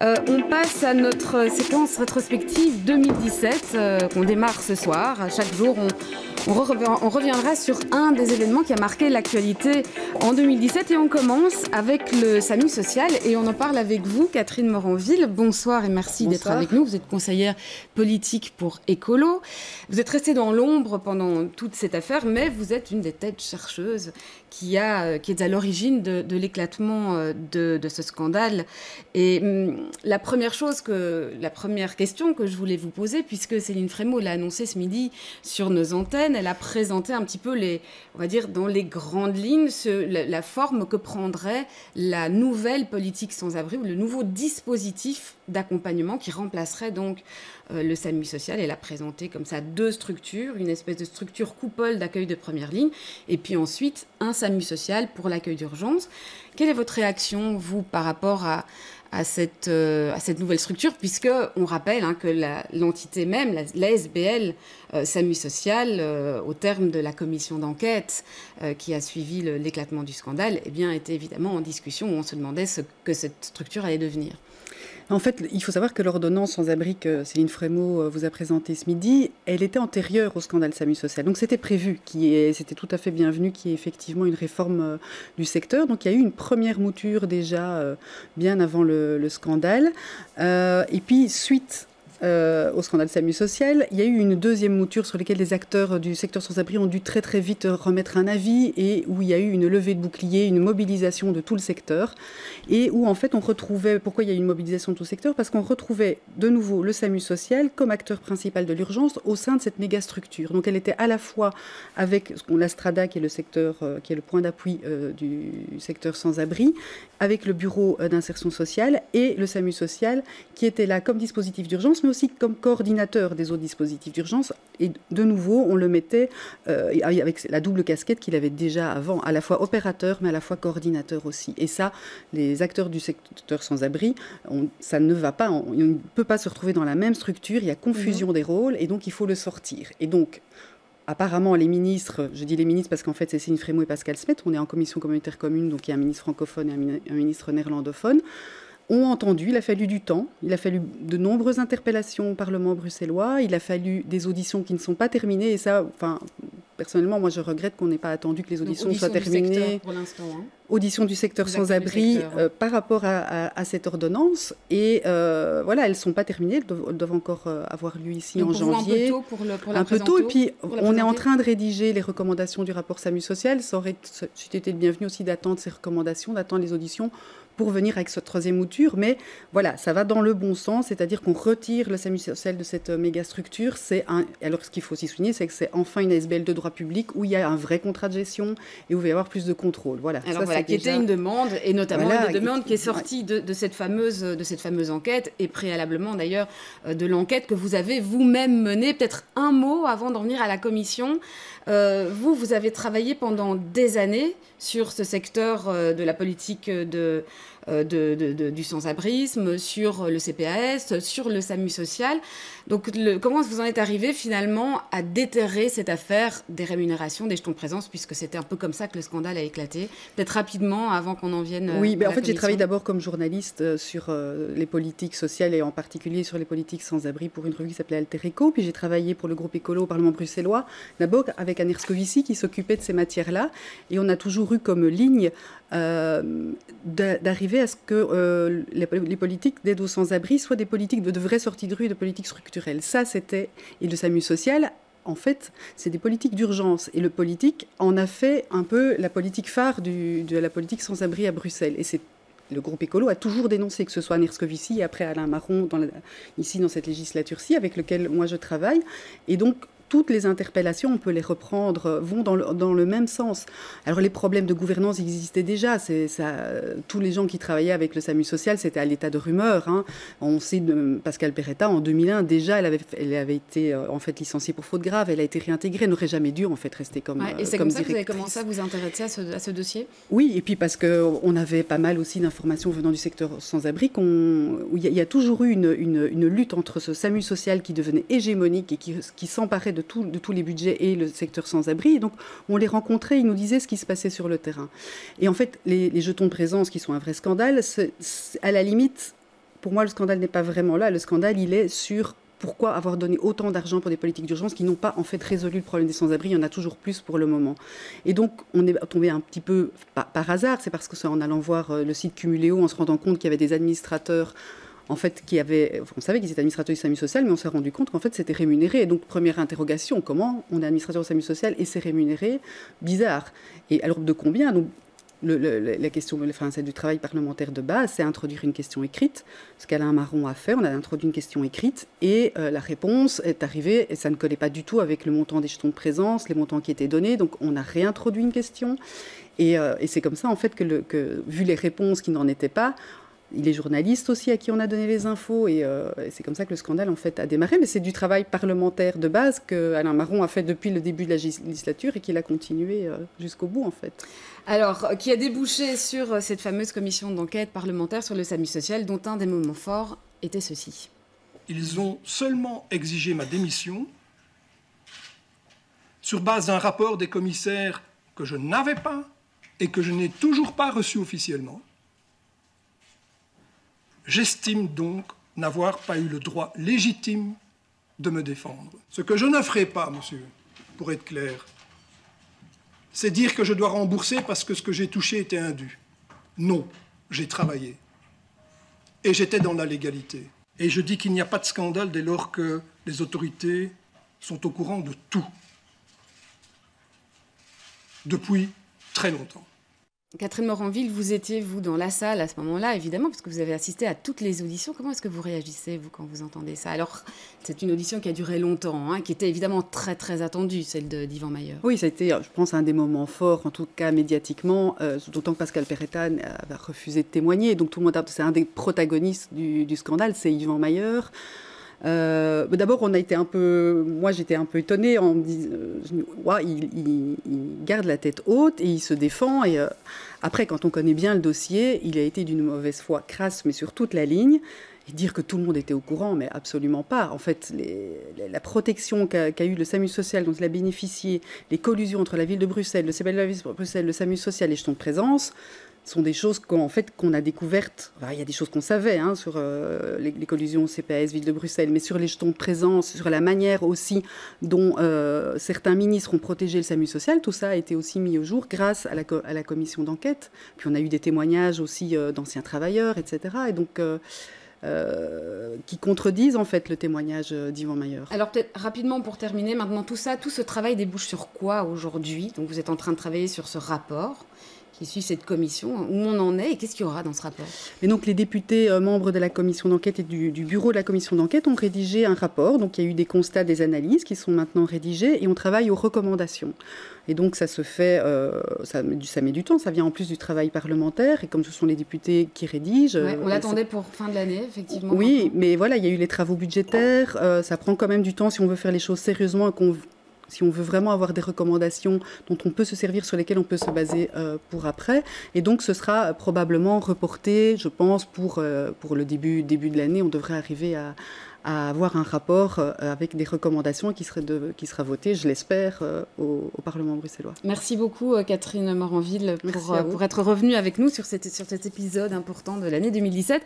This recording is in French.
On passe à notre séquence rétrospective 2017 qu'on démarre ce soir. Chaque jour, on reviendra sur un des événements qui a marqué l'actualité en 2017 et on commence avec le SAMU social et on en parle avec vous, Catherine Moranville. Bonsoir et merci d'être avec nous. Vous êtes conseillère politique pour Écolo. Vous êtes restée dans l'ombre pendant toute cette affaire, mais vous êtes une des têtes chercheuses qui est à l'origine de l'éclatement de ce scandale. Et la première question que je voulais vous poser, puisque Céline Frémaux l'a annoncé ce midi sur nos antennes, elle a présenté un petit peu, on va dire, dans les grandes lignes, la forme que prendrait la nouvelle politique sans-abri ou le nouveau dispositif d'accompagnement qui remplacerait donc le SAMU social. Elle a présenté comme ça 2 structures, une espèce de structure coupole d'accueil de première ligne et puis ensuite un SAMU social pour l'accueil d'urgence. Quelle est votre réaction, vous, par rapport à cette nouvelle structure, puisqu'on rappelle que l'entité même, l'ASBL, SAMU social, au terme de la commission d'enquête qui a suivi l'éclatement du scandale, eh bien, était évidemment en discussion où on se demandait ce que cette structure allait devenir. En fait, il faut savoir que l'ordonnance sans-abri que Céline Frémaux vous a présentée ce midi, elle était antérieure au scandale SAMU social. Donc c'était prévu, c'était tout à fait bienvenu qu'il y ait effectivement une réforme du secteur. Donc il y a eu une première mouture déjà bien avant le scandale. Et puis suite au scandale SAMU social, il y a eu une deuxième mouture sur laquelle les acteurs du secteur sans-abri ont dû très très vite remettre un avis et où il y a eu une levée de bouclier, une mobilisation de tout le secteur et où en fait on retrouvait, pourquoi il y a eu une mobilisation de tout le secteur ? Parce qu'on retrouvait de nouveau le SAMU social comme acteur principal de l'urgence au sein de cette méga structure. Donc elle était à la fois avec la Strada qui est le secteur, qui est le point d'appui du secteur sans-abri, avec le bureau d'insertion sociale et le SAMU social qui était là comme dispositif d'urgence mais aussi comme coordinateur des autres dispositifs d'urgence. Et de nouveau, on le mettait avec la double casquette qu'il avait déjà avant, à la fois opérateur, mais à la fois coordinateur aussi. Et ça, les acteurs du secteur sans-abri, ça ne va pas, on ne peut pas se retrouver dans la même structure, il y a confusion des rôles, et donc il faut le sortir. Et donc, apparemment, les ministres, je dis les ministres parce qu'en fait, c'est Céline Frémaux et Pascal Smet, on est en commission communautaire commune, donc il y a un ministre francophone et un ministre néerlandophone, ont entendu, il a fallu du temps, il a fallu de nombreuses interpellations au Parlement bruxellois, il a fallu des auditions qui ne sont pas terminées, et ça, personnellement, moi je regrette qu'on n'ait pas attendu que les auditions soient terminées. Pour l'instant, Audition du secteur sans-abri par rapport à cette ordonnance, et voilà, elles ne sont pas terminées, elles doivent encore avoir lieu ici en janvier. Un peu tôt, et puis on est en train de rédiger les recommandations du rapport SAMU social, ça aurait été le bienvenu aussi d'attendre ces recommandations, d'attendre les auditions, pour venir avec cette troisième mouture, mais voilà, ça va dans le bon sens, c'est-à-dire qu'on retire le SAMU social de cette méga structure. Alors ce qu'il faut aussi souligner, c'est que c'est enfin une ASBL de droit public où il y a un vrai contrat de gestion et où il va y avoir plus de contrôle. Voilà. Alors ça, voilà, qui était une demande, et notamment une demande qui est sortie de cette fameuse enquête, et préalablement d'ailleurs de l'enquête que vous avez vous-même menée. Peut-être un mot avant d'en venir à la commission. Vous avez travaillé pendant des années sur ce secteur de la politique du sans-abrisme, sur le CPAS, sur le SAMU social. Donc comment vous en êtes arrivé finalement à déterrer cette affaire des rémunérations, des jetons de présence, puisque c'était un peu comme ça que le scandale a éclaté. Peut-être rapidement, avant qu'on en vienne Oui, en fait j'ai travaillé d'abord comme journaliste sur les politiques sociales et en particulier sur les politiques sans-abri pour une revue qui s'appelait Alter Eco. Puis j'ai travaillé pour le groupe Écolo au Parlement bruxellois, d'abord avec Anne Erscovici qui s'occupait de ces matières-là. Et on a toujours eu comme ligne d'arriver à ce que les politiques d'aide aux sans-abri soient des politiques de vraies sorties de rue et de politiques structurelles. Ça, c'était... Et le SAMU social, en fait, c'est des politiques d'urgence. Et le politique en a fait un peu la politique phare de la politique sans-abri à Bruxelles. Et le groupe Écolo a toujours dénoncé, que ce soit Anne Erscovici et après Alain Marron, ici dans cette législature-ci, avec lequel moi je travaille. Et donc, toutes les interpellations, on peut les reprendre, vont dans le même sens. Alors les problèmes de gouvernance existaient déjà. Tous les gens qui travaillaient avec le SAMU social, c'était à l'état de rumeur. On sait de Pascal Perretta, en 2001, déjà, elle avait été en fait licenciée pour faute grave. Elle a été réintégrée. Elle n'aurait jamais dû en fait rester comme directrice. Et c'est comme ça que vous avez commencé à vous intéresser à ce dossier ? Oui, et puis parce qu'on avait pas mal aussi d'informations venant du secteur sans-abri, où il y a toujours eu une lutte entre ce SAMU social qui devenait hégémonique et qui s'emparait de tous les budgets et le secteur sans-abri. Et donc, on les rencontrait, ils nous disaient ce qui se passait sur le terrain. Et en fait, les jetons de présence, qui sont un vrai scandale, à la limite, pour moi, le scandale n'est pas vraiment là. Le scandale, il est sur pourquoi avoir donné autant d'argent pour des politiques d'urgence qui n'ont pas en fait résolu le problème des sans-abri. Il y en a toujours plus pour le moment. Et donc, on est tombé un petit peu par hasard. C'est parce que c'est en allant voir le site Cumuléo, en se rendant compte qu'il y avait des administrateurs en fait, on savait qu'ils étaient administrateurs du SAMU social, mais on s'est rendu compte qu'en fait, c'était rémunéré. Et donc, première interrogation, comment on est administrateur du SAMU social et c'est rémunéré? Bizarre. Et alors, de combien? Donc, la question, celle du travail parlementaire de base, c'est introduire une question écrite. Ce qu'Alain Marron a fait, on a introduit une question écrite et la réponse est arrivée et ça ne collait pas du tout avec le montant des jetons de présence, les montants qui étaient donnés. Donc, on a réintroduit une question. Et c'est comme ça, en fait, que vu les réponses qui n'en étaient pas, il est journaliste aussi à qui on a donné les infos et c'est comme ça que le scandale en fait a démarré. Mais c'est du travail parlementaire de base que Alain Marron a fait depuis le début de la législature et qu'il a continué jusqu'au bout en fait. Alors, qui a débouché sur cette fameuse commission d'enquête parlementaire sur le SAMU social dont un des moments forts était ceci. Ils ont seulement exigé ma démission sur base d'un rapport des commissaires que je n'avais pas et que je n'ai toujours pas reçu officiellement. J'estime donc n'avoir pas eu le droit légitime de me défendre. Ce que je ne ferai pas, monsieur, pour être clair, c'est dire que je dois rembourser parce que ce que j'ai touché était indu. Non, j'ai travaillé. Et j'étais dans la légalité. Et je dis qu'il n'y a pas de scandale dès lors que les autorités sont au courant de tout. Depuis très longtemps. Catherine Moranville, vous étiez, vous, dans la salle à ce moment-là, évidemment, parce que vous avez assisté à toutes les auditions. Comment est-ce que vous réagissez, vous, quand vous entendez ça? Alors, c'est une audition qui a duré longtemps, hein, qui était évidemment très, très attendue, celle d'Yvan Mayer. Oui, ça a été, je pense, un des moments forts, en tout cas médiatiquement, d'autant que Pascal Perrettan a refusé de témoigner. Donc, tout le monde c'est un des protagonistes du scandale, c'est Yvan Mayer. D'abord, moi j'étais un peu étonnée en me disant, il garde la tête haute et il se défend. Et après, quand on connaît bien le dossier, il a été d'une mauvaise foi crasse, mais sur toute la ligne. Et dire que tout le monde était au courant, mais absolument pas. En fait, la protection qu'a eu le SAMU social, dont il a bénéficié, les collusions entre la ville de Bruxelles, le CPL de la ville de Bruxelles, le SAMU social et les jetons de présence, sont des choses qu'on a découvertes. Enfin, il y a des choses qu'on savait sur les collusions CPAS, Ville de Bruxelles, mais sur les jetons de présence, sur la manière aussi dont certains ministres ont protégé le SAMU social, tout ça a été aussi mis au jour grâce à la commission d'enquête. Puis on a eu des témoignages aussi d'anciens travailleurs, etc. Et donc, qui contredisent en fait le témoignage d'Yvan Mayer. Alors peut-être rapidement pour terminer, maintenant tout ce travail débouche sur quoi aujourd'hui? Donc vous êtes en train de travailler sur ce rapport qui suit cette commission, où on en est et qu'est-ce qu'il y aura dans ce rapport? Et donc les députés membres de la commission d'enquête et du bureau de la commission d'enquête ont rédigé un rapport. Donc il y a eu des constats, des analyses qui sont maintenant rédigés et on travaille aux recommandations. Et donc ça se fait, ça met du temps, ça vient en plus du travail parlementaire et comme ce sont les députés qui rédigent... Ouais, on l'attendait pour fin de l'année, effectivement. Oui, maintenant. Mais voilà, il y a eu les travaux budgétaires, ça prend quand même du temps si on veut faire les choses sérieusement et si on veut vraiment avoir des recommandations dont on peut se servir, sur lesquelles on peut se baser pour après. Et donc, ce sera probablement reporté, je pense, pour le début de l'année. On devrait arriver à avoir un rapport avec des recommandations qui sera voté, je l'espère, au Parlement bruxellois. Merci beaucoup, Catherine Moranville, pour être revenue avec nous sur cet épisode important de l'année 2017.